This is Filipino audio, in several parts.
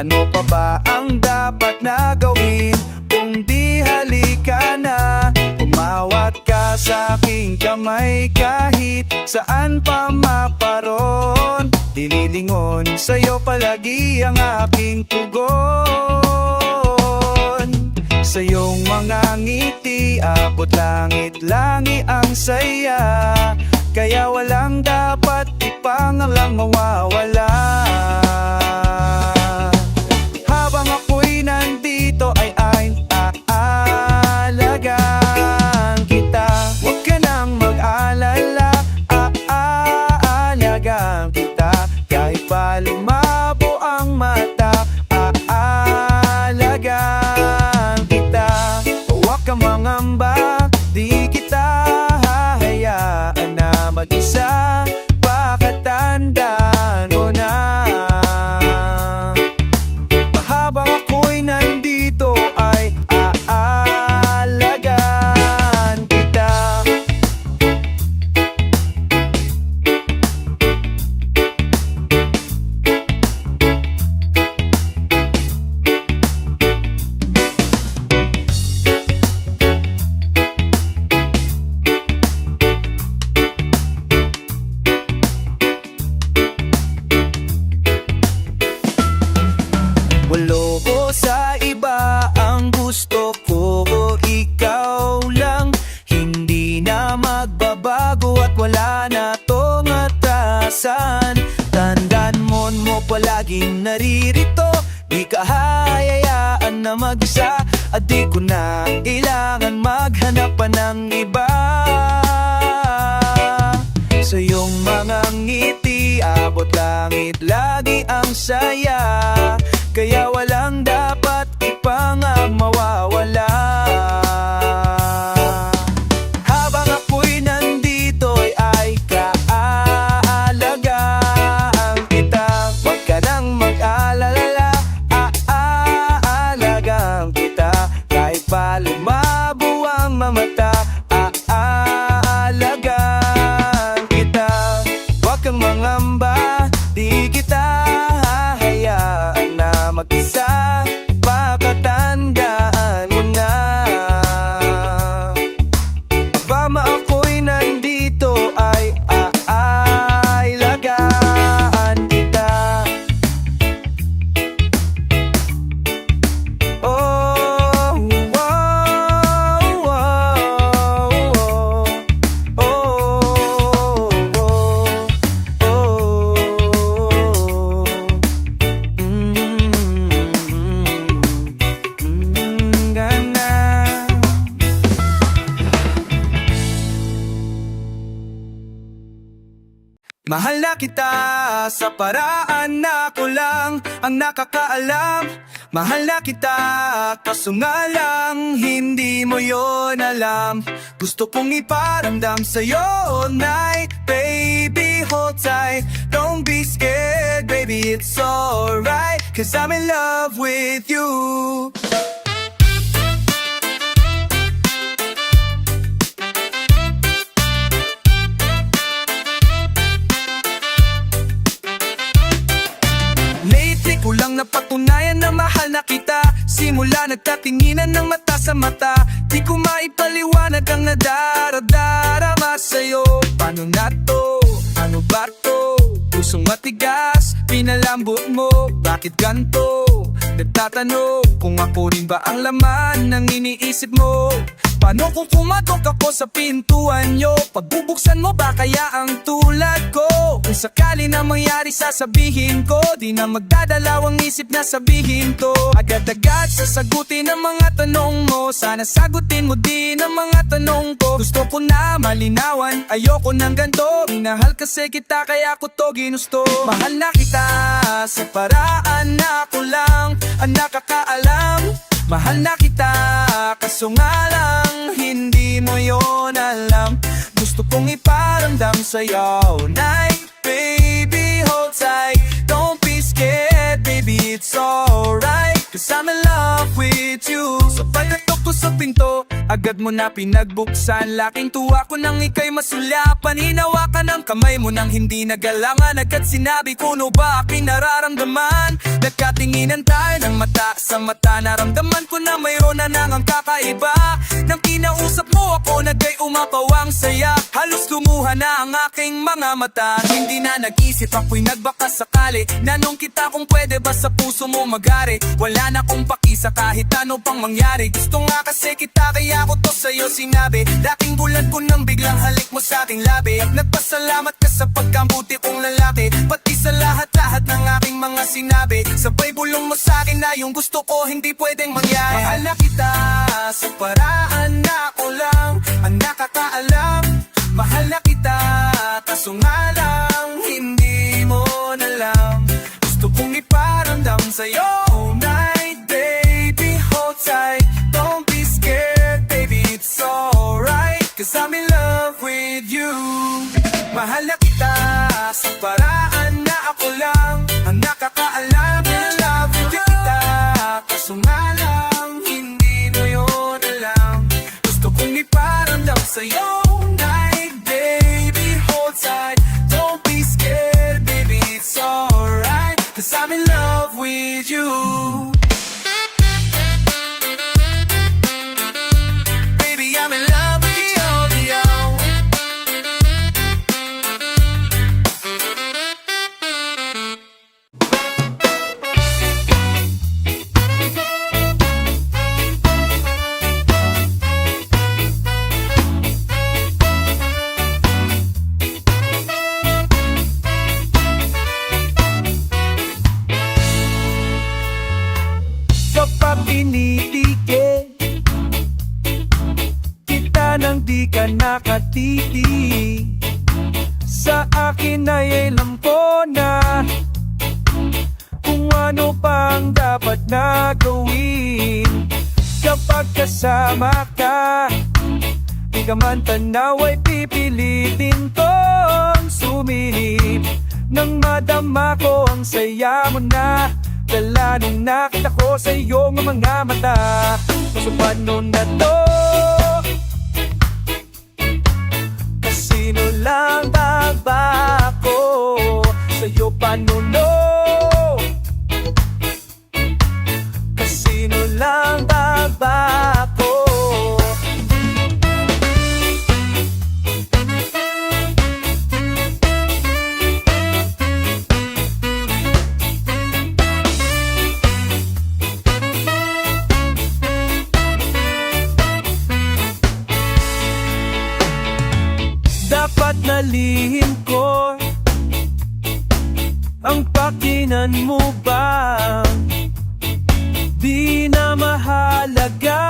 Ano pa ba ang dapat na gawin kung di halika na? Umawat ka sa aking kamay kahit saan pa maparoon. Dinilingon sa'yo palagi ang aking tugon. Sa iyong mga ngiti, abot langit-langi ang saya. Kaya walang dapat ipangalang mawawala. Habang ako'y nandito ay aalagaan kita. Huwag ka nang mag-alala, aalagaan kita. Kahit pa lumabo ang mata, aalagaan kita. Huwag kang mangamba, di kita hahayaan na mag-isa. Pakatandaan mo na. Habang ako'y nandito ay aalagaan kita. Waloko sa iba, ang gusto ko ikaw lang. Hindi na magbabago at wala na tong atrasan. Tandaan mo palaging naririto, di ka hayayaan na mag-isa. At di ko na kailangan maghanap pa ng iba. Sa iyong mga ngiti, abot langit lagi ang saya. Kaya walang dapat ipang mawawala. Habang ako'y nandito ay kaalagaan kita. Huwag ka nang mag-alala, aalagaan kita. Kahit pa lumabo ang mamata, aalagaan kita. Huwag kang mangamba, di kita hahayaan na mag-isa. Pakatandaan mo na. Bama ako'y nandito ay aalagaan kita. Oh, oh, oh, oh, oh, mahal na kita sa paraan na ako lang ang nakakaalam. Mahal na kita kaso nga lang hindi mo yon alam. Gusto kong iparamdam sa'yo all night. Baby, hold tight, don't be scared. Baby, it's alright, 'cause I'm in love with you. Kulang na patunayan na mahal na kita. Simula nagtatinginan ng mata sa mata. Di ko maipaliwanag ang nadaradarama sa'yo. Paano na to? Ano ba to? Pusong matigas, pinalambot mo. Bakit ganto? Nagtatanong kung ako rin ba ang laman ng iniisip mo. Paano kung kumatok ako sa pintuan nyo? Pagbubuksan mo ba kaya ang tulad ko? Kung sakali na mangyari sasabihin ko, di na magdadalawang isip na sabihin to. Agad-agad sasagutin ang mga tanong mo. Sana sagutin mo din ang mga tanong ko. Gusto ko na malinawan, ayoko ng ganto. Minahal kasi kita kaya ko to ginusto. Mahal na kita sa paraan na ako lang ang nakakaalam. Mahal na kita kaso nga lang hindi mo yon alam. Gusto kong iparamdam sa'yo night. Baby, hold tight, don't be scared. Baby, it's alright, 'cause I'm in love with you. Sa pagkatok ko sa pinto, agad mo na pinagbuksan. Laking tuwa ko nang ika'y masulapan. Hinawakan ang kamay mo nang hindi nagalangan. Agad sinabi ko no ba aking nararamdaman. Nagkatinginan tayo ng mata sa mata. Naramdaman ko na mayroon na nang ang kakaiba. Nang kinausap mo ako nagay umapawang saya. Halos lumuha na ang aking mga mata. Hindi na nag-isip ako'y nagbaka sakali. Nanong kita kung pwede ba sa puso mo magari. Wala na kong pakisa kahit ano pang mangyari. Gusto nga kasi kita kaya ko to sa'yo sinabi. Dating bulan ko nang biglang halik mo sa aking labi. At nagpasalamat ka sa pagkambuti kong lalaki. Pati sa lahat-lahat ng aking mga sinabi. Sabay bulong mo sa akin na yung gusto ko hindi pwedeng mangyari. Mahal na kita sa paraan na ako lang ang nakakaalam. Mahal na kita kaso nga lang hindi mo nalam. Gusto kong iparamdam sa'yo all night, baby, hold tight. Don't be scared, baby, it's alright. Cause I'm in love with you. Mahal na kita sa paraan na ako lang ang nakakaalam. In love with kita kaso nga lang hindi mo yun alam. Gusto kong iparamdam sa'yo all night, baby, hold tight. Don't be scared, baby, it's alright. Cause I'm in love with you. Baby, I'm in love with you, yo. Kapag tinitigil kita nang di ka nakatitig, sa akin ay alam ko na kung ano pang dapat na gawin. Kapag kasama ka, di ka man tanaw ay pipilitin kong sumilip. Nang madama ko ang saya mo na, dala nung nakita ko sa iyong mga mata. So paano na to? Kasino lang ba ako sa'yo paano no? Kasino lang ba ako? Dapat nalihim ko ang pakinan mo ba? Di na mahalaga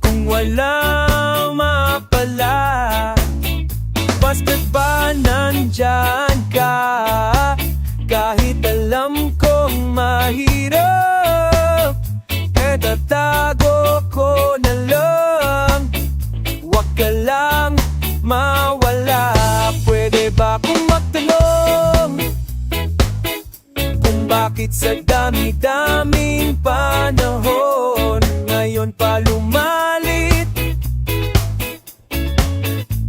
kung walang mapala. Basta't ba nandyan ka, kahit alam kong mahirap, eh tatago ko na lang. Huwag ka lang mawala. Pwede ba kung magtanong kung bakit sa dami-daming panahon ngayon pa lumalit?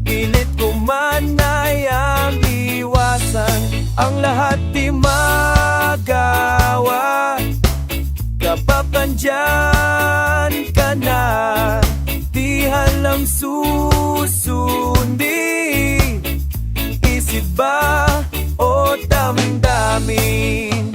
Pilit ko man ay ang iwasan, ang lahat di magawa kapag nandyan ka na. Di halang susundin, isip ba o damdamin?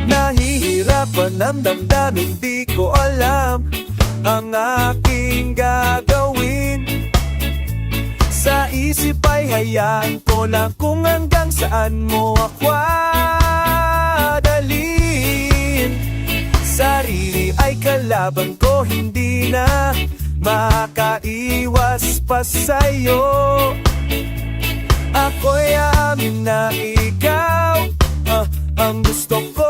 Nahihirapan ang damdamin, di ko alam ang aking gagawin. Sa isip ay hayaan ko lang kung hanggang saan mo ako dalhin. Sarili ay kalaban ko, hindi na makaiwas pa sa'yo. Ako'y aamin na ikaw ang gusto ko.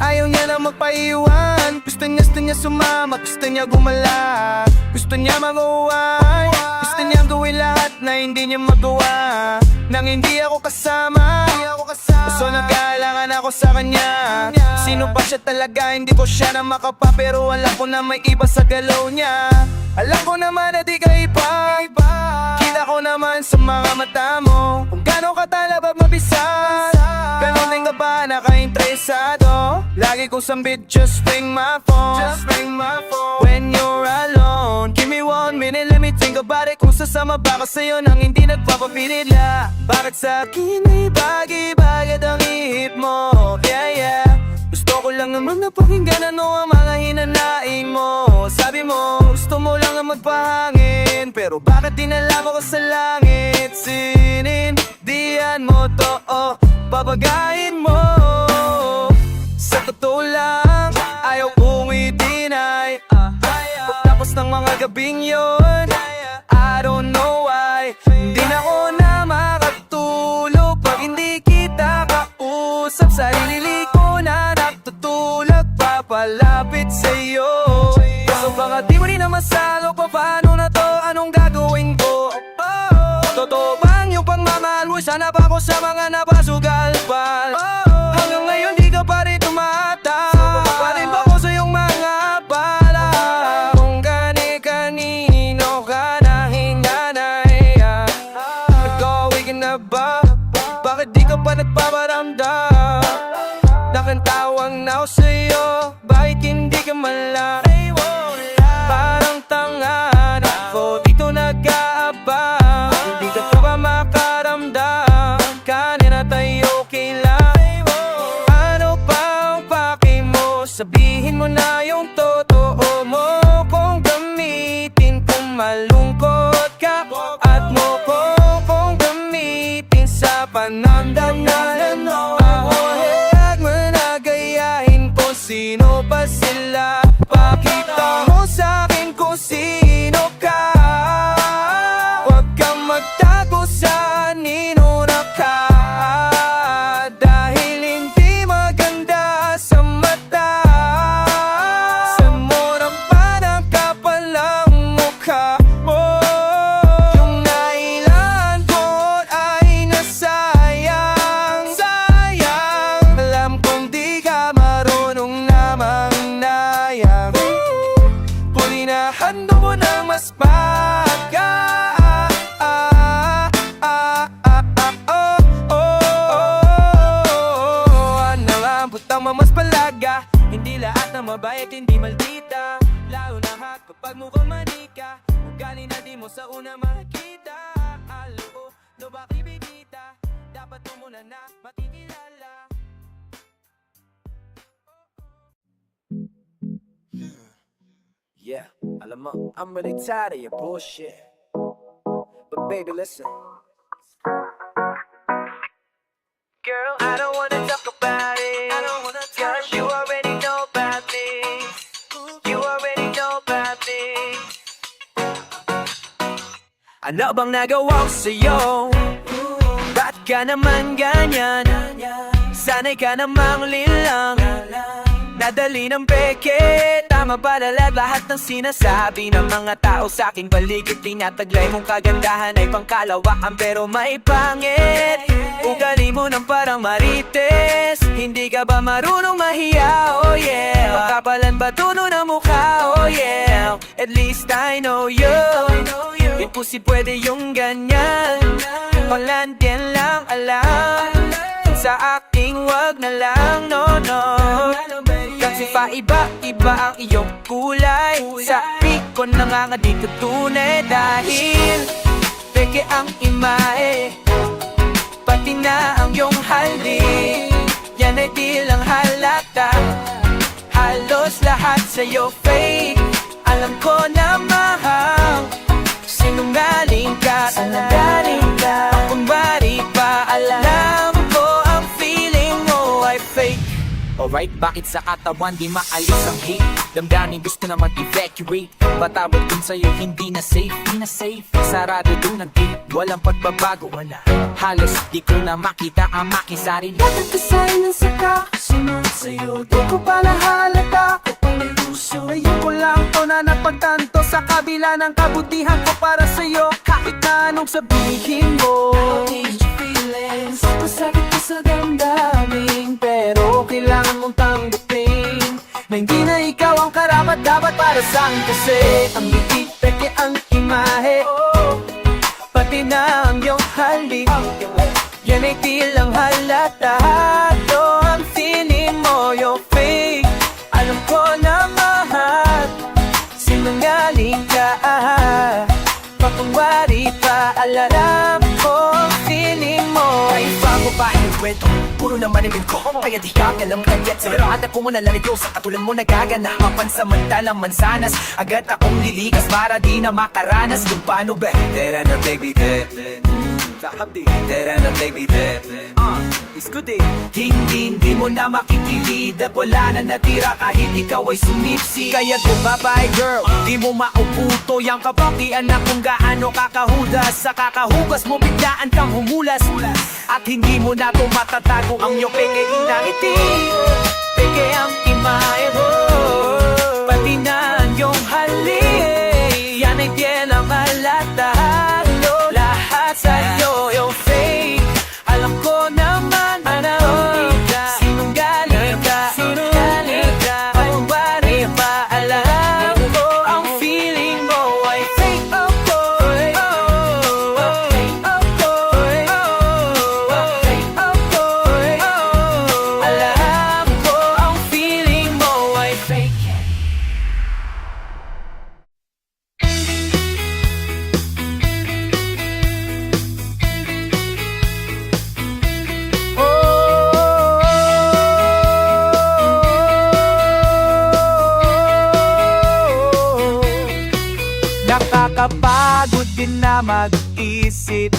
Ayaw niya na magpaiwan. Gusto niya sumama, gusto niya gumala, gusto niya mag-uwan, gusto niya gawin lahat na hindi niya magawa nang hindi ako kasama. So nagkailangan ako sa kanya. Sino ba siya talaga? Hindi ko siya na makapa, pero alam ko na may iba sa galaw niya. Alam ko naman na di ka iba. Kita ko naman sa mga mata mo kung gano'n ka talaga mabisag. Ganon din ka ba naka-interesado? Lagi kong sambit, just ring my phone. When you're alone, give me 1 minute, let me think about it. Kung sasama ba ka sa'yo nang hindi nagpapapilit la? Bakit sa akin ay bagay-bagay ang ihip mo? Yeah. Gusto ko lang naman napakinggan ano ang mga hinanaing mo. Sabi mo, gusto mo lang ang magpahangin, pero bakit dinala mo ka sa langit? Sinindihan mo to, papagayin mo. Sa totoo lang, ayaw kong i-deny. Pagtapos ng mga gabing yun, I don't know why hindi na ako na makatulog pag hindi kita kausap. Sarili ko na natutulog, papalapit sa'yo. Kaso baka di mo rin na masalok, paano na to, anong gagawin ko? Totoo bang yung pagmamahal mo? Sana ba ako sa mga napasugal pa? Hanggang ngayon di ka pa rin tumatawag. Pa rin ba ako sa iyong mga bala? Kung kani-kanino ka na hinanay, nag-away ka na ba? Bakit di ka pa nagpaparamdam? Nakantawang na ako sa'yo, bakit hindi ka malaki? Parang tanga na ako dito nag-aabang. Hindi ka pa ba makaramdam? Kanina tayo kailan. Ano pa ang paki mo? Sabihin mo na yung totoo mo. Kung gamitin kung malungkot ka, at mo kung gamitin sa panandanan. Ako huwag mo na gayahin kung sino pa sila. Pakita mo sa'kin kung sino ka. Huwag kang magtago sa ninuna ka, dahil hindi maganda sa mata. Sa murang panang kapalang mukha mo. Yung nailan ko ay nasayang. Alam kong di ka marunong namang nayang. Pulinahan mo ng mas maga. Ano ang putang mamas palaga? Hindi lahat na mabait, hindi maldita. Lalo na hat kapag mukhang manika. Ugali na di mo sa una makikita. Alam ko, no ba kibigita? Dapat mo muna na makikilala. Yeah, alam mo, I'm really tired of your bullshit. But baby, listen. Girl, I don't wanna talk about it. Cause you already know about me. You already know about me. Ano bang nagawa ko sa'yo? Ba't ka naman ganyan? Sanay ka namang lilang. Nadali ng peke. Tama ba lahat ng sinasabi ng mga tao sa aking paligid? Tinataglay mong kagandahan ay pangkalawakan pero may pangit. Ugali mo ng parang marites. Hindi ka ba marunong mahiya? Oh yeah. Makapalan ba tuno na mukha? Oh yeah. At least I know you. Hindi si pwede yung ganyan. Panglandian lang alam. Sa aking wag na lang, no. Kasi paiba-iba ang iyong kulay. Sa ko na nga dito tunay. Dahil peke ang imahe, pati na ang iyong halik. Yan ay di lang halata. Halos lahat sa'yo fake. Alam ko na mahal. Sinungaling ka, sinungaling ka. Kung bari pa alam ko ang feeling mo ay fake. Alright, bakit sa katawan di maalis ang hate? Damdamin gusto na mag-evacuate. Patawad dun sa'yo hindi na safe, sarado dun ang gate. Walang pagbabago, wala. Halos di ko na makita ang makisarili. Lahat kasay ng saka. susunod sa'yo. Di ko pala halata kung pang may puso. Ngayon ko lang to na napagtanto sa kabila ng kabutihan ko para sa'yo. Kahit na anong sabihin mo, I'll change your feelings. Masakit ko sa damdamin, pero kailangan mong tanggapin na hindi na ikaw ang karapat-dapat para sa'kin. Kasi ang ngiti, peke ang imahe, pati na ang iyong halik, yan ay tilang halata. Ang feeling mo, you're fake. Alam ko na mahal, sinungaling ka. Pakunwari pa, alam ko ang feeling mo. Ay bago pa yung kwento, puro naman imin ko. Kaya di ka alam kanyat. Pero at ako mo nalalito sa katulad mo nagagana. Mapansamantalang mansanas, agad akong lilikas para di na makaranas. Kung paano ba? Tera na baby, tera na baby, it's good eh. Hindi mo na makikilid at wala na natira kahit ikaw ay sumipsi. Kaya gumabay girl, di mo mauputo yang kapakian na kung gaano kakahudas. Sa kakahugas mo biglaan kang humulas, at hindi mo na to matatago ang iyong peke inangiti. Peke ang imahe mo, pati na ang iyong halik, yan ay bien ang halata. Lahat sa'yo yung fake, alam ko naman na sinungaling ka. Pakunwari pa, alam ko ang feeling mo ay fake. Oh boy, oh boy, oh boy, alam ko ang feeling mo ay fake. Nakakapagod din na mag-isip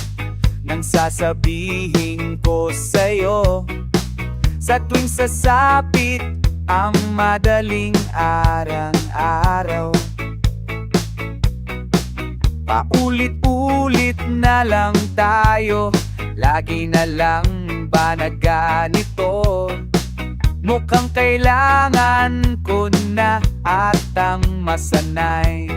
nang sasabihin ko sa'yo. Sa tuwing sasapit ang madaling araw-araw, paulit-ulit na lang tayo, lagi na lang ba na ganito? Mukhang kailangan ko na atang masanay.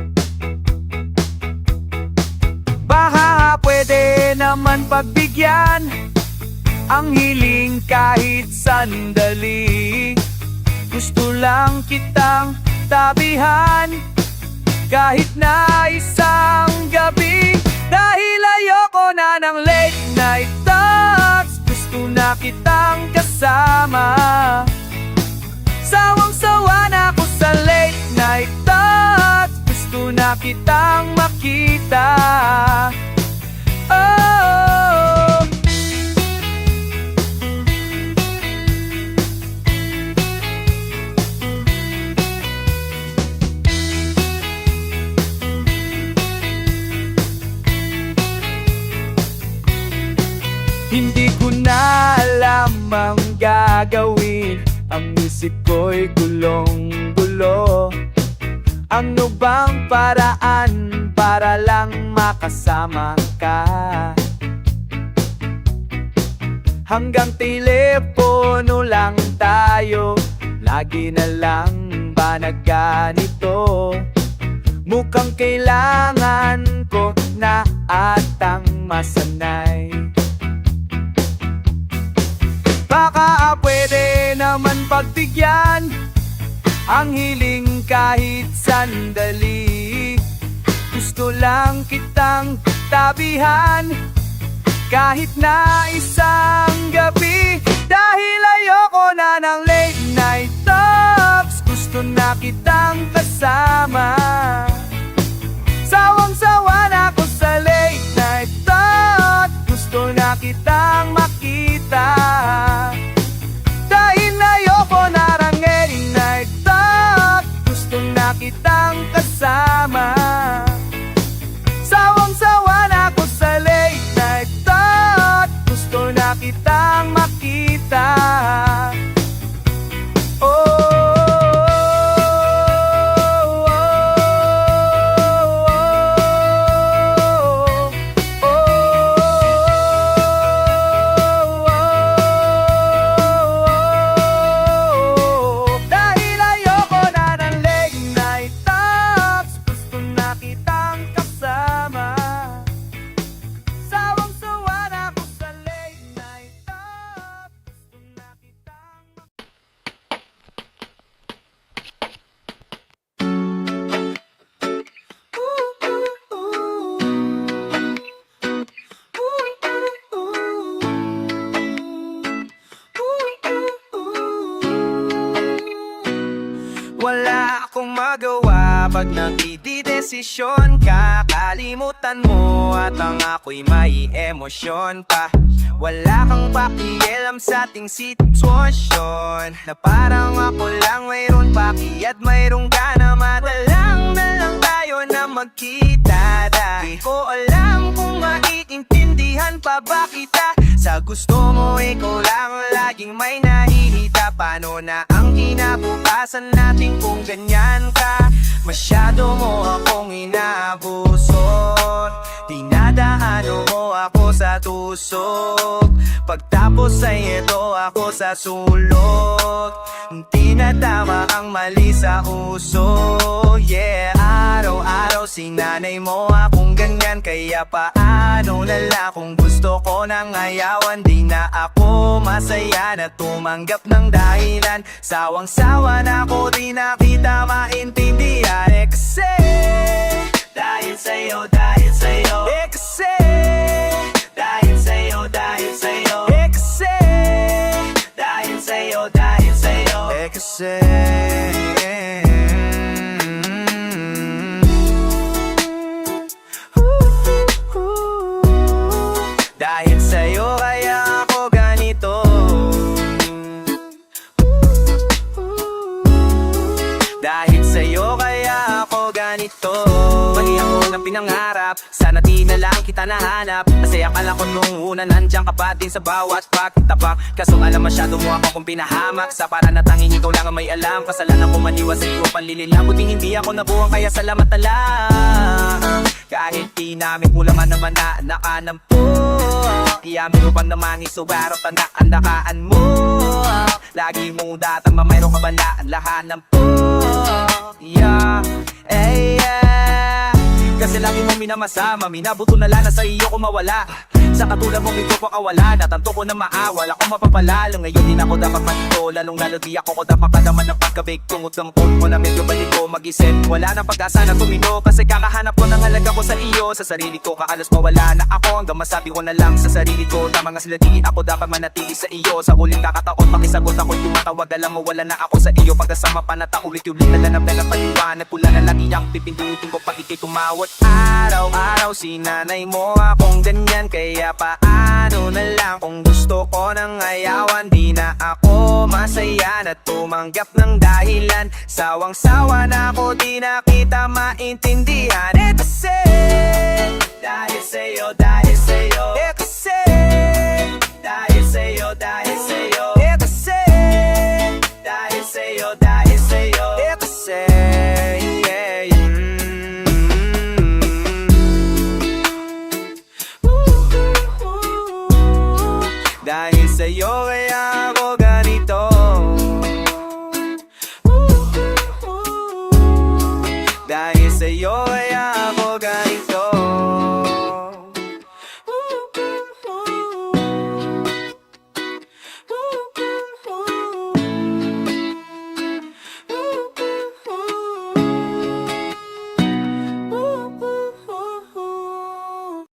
Baka pwede naman pagbigyan ang hiling kahit sandali. Gusto lang kitang tabihan kahit na isang gabi. Dahil ayoko na ng late night talks, gusto na kitang kasama. Sawang-sawa na ako sa late night talks, gusto na kitang makita. Oh, hindi ko na alam ang gagawin, ang isip ko'y gulong-gulo. Ano bang paraan para lang makasama ka? Hanggang telepono lang tayo, lagi na lang ba na ganito? Mukhang kailangan ko na atang masanay. Baka pwede naman pagbigyan ang hiling kahit sandali. Gusto lang kitang tabihan kahit na isang gabi. Dahil ayoko na ng late night talks, gusto na kitang kasama. Sawang-sawa na ako sa late night talk, gusto na kitang makita. Dahil ayoko na ng late night talk, gusto na kitang kasama. Sawang-sawa na ako sa late night talk, gusto na kitang makita. magagawa pag nagdidesisyon ka. Kalimutan mo at ang ako'y may emosyon pa. Wala kang pakialam sa ating sitwasyon, na parang ako lang mayroon paki at mayroon ka naman. Walang na lang tayo na magkita. Di ko alam kung maiintindihan pa ba kita. Sa gusto mo ikaw lang laging may nahihita. Paano na ang kinabukasan natin kung ganyan ka? Masyado mo akong inaabuso. Dinadaan mo ako sa tusok. Pagtapos ay ito ako sa sulok. Tinatama ang mali sa uso. Yeah, araw-araw sinanay mo akong ganyan. Kaya paano na lang kung gusto ko nang ayawan? Di na ako masaya na tumanggap ng dahilan. Sawang-sawa na ako, di na kita maintindihan. Kasi dahil sa'yo, dahil sa'yo. Kasi dahil sa'yo, dahil sa'yo. Kasi dahil sa'yo, dahil sa'yo. Kasi dahil sa'yo kaya ako ganito. Dahil sa'yo kaya ako ganito. Mali ako ng pinangarap, sana di na lang kita nahanap. Kasi akala ko nung una nandiyan ka pa din sa bawat pagtabak. Kaso alam masyado mo ako kung pinahamak. Sa para na tanging ikaw lang ang may alam. Kasalanan ko maniwas sa iyo panlililang. Buti hindi ako nabuang kaya salamat na lang. Kahit di namin kulangan naman na nakanan po. Iyamin mo pa naman isubarot ang naandakaan mo. Lagi mong datang mayroon ka ba na lahanan po. Yeah, yeah. Kasi lagi mo minamasama, minabuto na lang na sa iyo ko mawala. Sa katulad mong ito ko kawala, natanto ko na maawal, ako mapapalalo. Ngayon din ako dapat manito, lalong lalo di ako dapat kadaman ng pagkabig. Tungutang ko na medyo balik ko mag-isip. Wala nang pag-asa na tumino, kasi kakahanap ko ng halaga ko sa iyo. Sa sarili ko kaalos mawala na ako, hanggang masabi ko na lang sa sarili ko. Tama nga sila di ako dapat manatili sa iyo. Sa huling kakataon, pakisagot ako'y tumatawag. Alam mo wala na ako sa iyo, pagkasama pa na ulit-ulit na lanap na paliwanag. Pula na lagi ang pipindutin ko pag ikay tumawat. Araw-araw sinanay mo akong ganyan. Kaya paano na lang kung gusto ko nang ayawan? Di na ako masaya na tumanggap ng dahilan. Sawang-sawa na ako, di na kita maintindihan. Kasi dahil sa'yo, dahil sa'yo. Kasi dahil sa'yo, dahil